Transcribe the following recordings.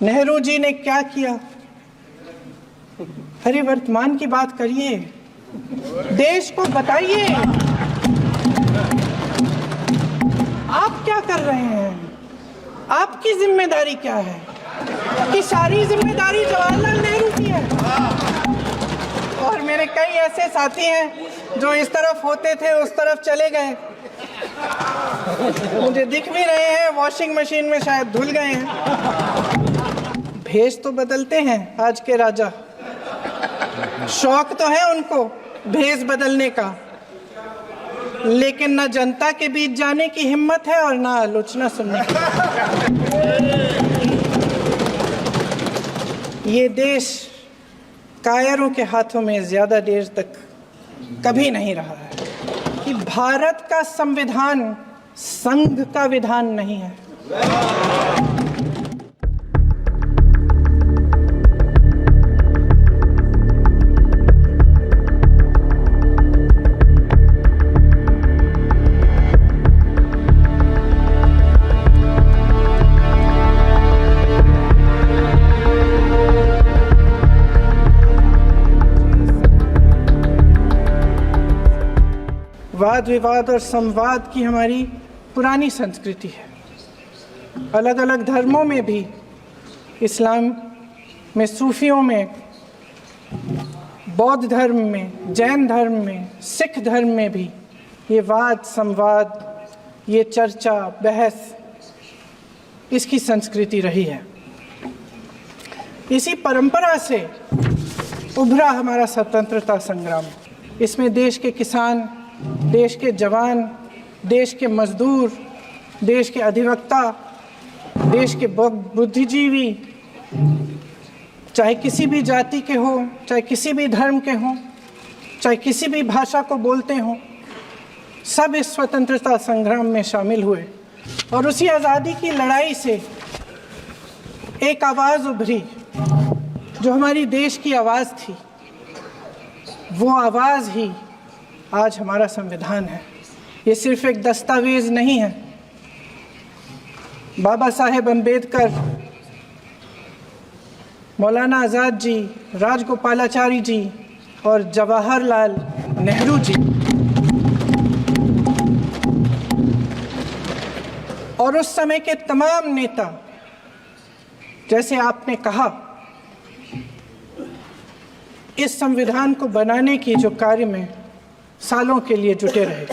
नेहरू जी ने क्या किया? अरे वर्तमान की बात करिए, देश को बताइए आप क्या कर रहे हैं, आपकी जिम्मेदारी क्या है? कि सारी जिम्मेदारी जवाहरलाल नेहरू की है। और मेरे कई ऐसे साथी हैं जो इस तरफ होते थे उस तरफ चले गए, मुझे दिख भी रहे हैं, वॉशिंग मशीन में शायद धुल गए हैं। भेष तो बदलते हैं आज के राजा, शौक तो है उनको भेष बदलने का, लेकिन न जनता के बीच जाने की हिम्मत है और ना आलोचना सुनने की। ये देश कायरों के हाथों में ज्यादा देर तक कभी नहीं रहा है कि भारत का संविधान संघ का विधान नहीं है। वाद विवाद और संवाद की हमारी पुरानी संस्कृति है। अलग अलग धर्मों में भी, इस्लाम में, सूफियों में, बौद्ध धर्म में, जैन धर्म में, सिख धर्म में भी ये वाद संवाद, ये चर्चा बहस, इसकी संस्कृति रही है। इसी परंपरा से उभरा हमारा स्वतंत्रता संग्राम। इसमें देश के किसान, देश के जवान, देश के मजदूर, देश के अधिवक्ता, देश के बुद्धिजीवी, चाहे किसी भी जाति के हो, चाहे किसी भी धर्म के हों, चाहे किसी भी भाषा को बोलते हों, सब इस स्वतंत्रता संग्राम में शामिल हुए। और उसी आज़ादी की लड़ाई से एक आवाज़ उभरी जो हमारी देश की आवाज़ थी। वो आवाज़ ही आज हमारा संविधान है। ये सिर्फ एक दस्तावेज नहीं है। बाबा साहेब अम्बेडकर, मौलाना आज़ाद जी, राजगोपालाचारी जी और जवाहरलाल नेहरू जी और उस समय के तमाम नेता, जैसे आपने कहा, इस संविधान को बनाने की जो कार्य में सालों के लिए जुटे रहे।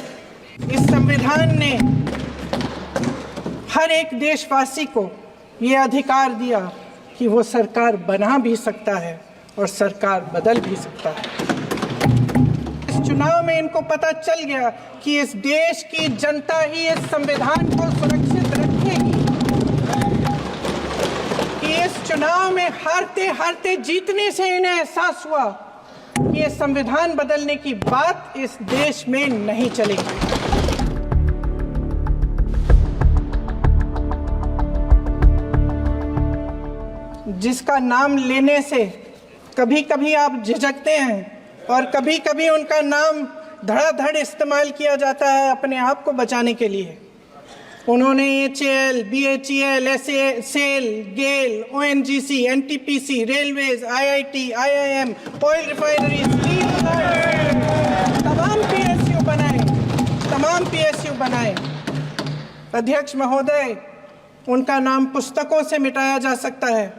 इस संविधान ने हर एक देशवासी को ये अधिकार दिया कि वो सरकार बना भी सकता है और सरकार बदल भी सकता है। इस चुनाव में इनको पता चल गया कि इस देश की जनता ही इस संविधान को सुरक्षित रखेगी। कि इस चुनाव में हारते हारते जीतने से इन्हें एहसास हुआ कि ये संविधान बदलने की बात इस देश में नहीं चलेगी। जिसका नाम लेने से कभी कभी आप झिझकते हैं और कभी कभी उनका नाम धड़ाधड़ इस्तेमाल किया जाता है अपने आप को बचाने के लिए। उन्होंने HAL, BHEL, SAIL, GAIL, ONGC, NTPC, railways, IIT, IIM, oil refinery, तमाम PSU बनाए। अध्यक्ष महोदय, उनका नाम पुस्तकों से मिटाया जा सकता है,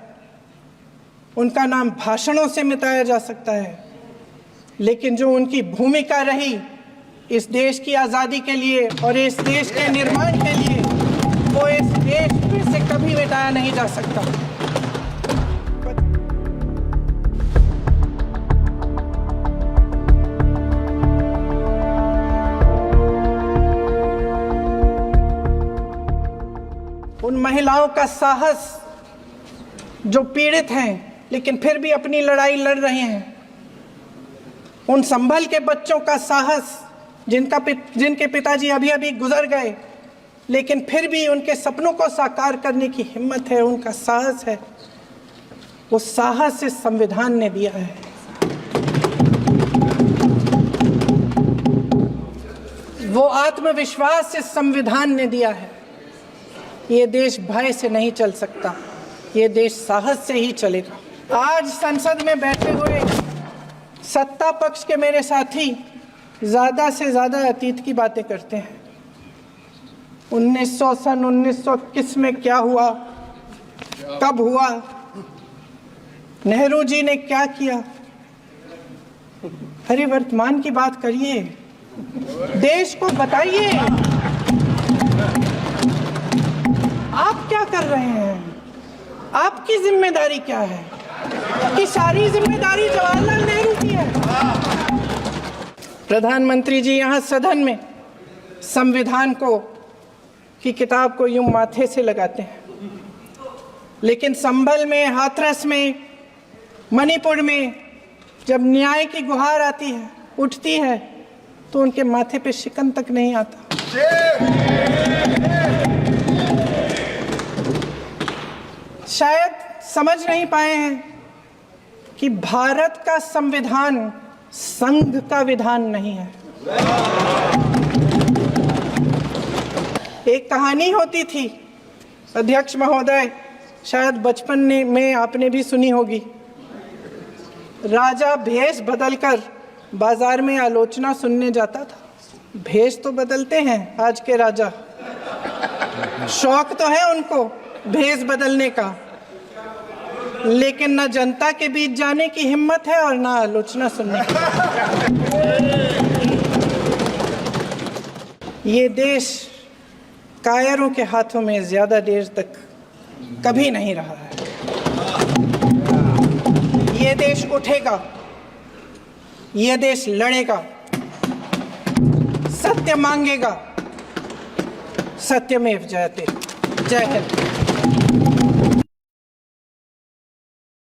उनका नाम भाषणों से मिटाया जा सकता है, लेकिन जो उनकी भूमिका रही इस देश की आज़ादी के लिए और इस देश के निर्माण के लिए, वो इस देश में से कभी मिटाया नहीं जा सकता। उन महिलाओं का साहस जो पीड़ित हैं लेकिन फिर भी अपनी लड़ाई लड़ रहे हैं, उन संभल के बच्चों का साहस जिनके पिताजी अभी अभी गुजर गए लेकिन फिर भी उनके सपनों को साकार करने की हिम्मत है, उनका साहस है, वो साहस इस संविधान ने दिया है। वो आत्मविश्वास इस संविधान ने दिया है। ये देश भय से नहीं चल सकता, ये देश साहस से ही चलेगा। आज संसद में बैठे हुए सत्ता पक्ष के मेरे साथी ज़्यादा से ज़्यादा अतीत की बातें करते हैं। 1921 में क्या हुआ, कब हुआ, नेहरू जी ने क्या किया। अरे वर्तमान की बात करिए, देश को बताइए आप क्या कर रहे हैं, आपकी जिम्मेदारी क्या है। कि सारी जिम्मेदारी जवाहरलाल नेहरू की है। प्रधानमंत्री जी यहाँ सदन में संविधान को की किताब को यूं माथे से लगाते हैं, लेकिन संभल में, हाथरस में, मणिपुर में जब न्याय की गुहार आती है, उठती है, तो उनके माथे पे शिकन तक नहीं आता। शायद समझ नहीं पाए हैं कि भारत का संविधान संघ का विधान नहीं है। एक कहानी होती थी, अध्यक्ष महोदय, शायद बचपन में आपने भी सुनी होगी। राजा भेष बदलकर बाजार में आलोचना सुनने जाता था। भेष तो बदलते हैं आज के राजा, शौक तो है उनको भेष बदलने का, लेकिन न जनता के बीच जाने की हिम्मत है और न आलोचना सुनने की। ये देश कायरों के हाथों में ज्यादा देर तक कभी नहीं रहा है। ये देश उठेगा, ये देश लड़ेगा, सत्य मांगेगा, सत्यमेव जयते। जय हिंद।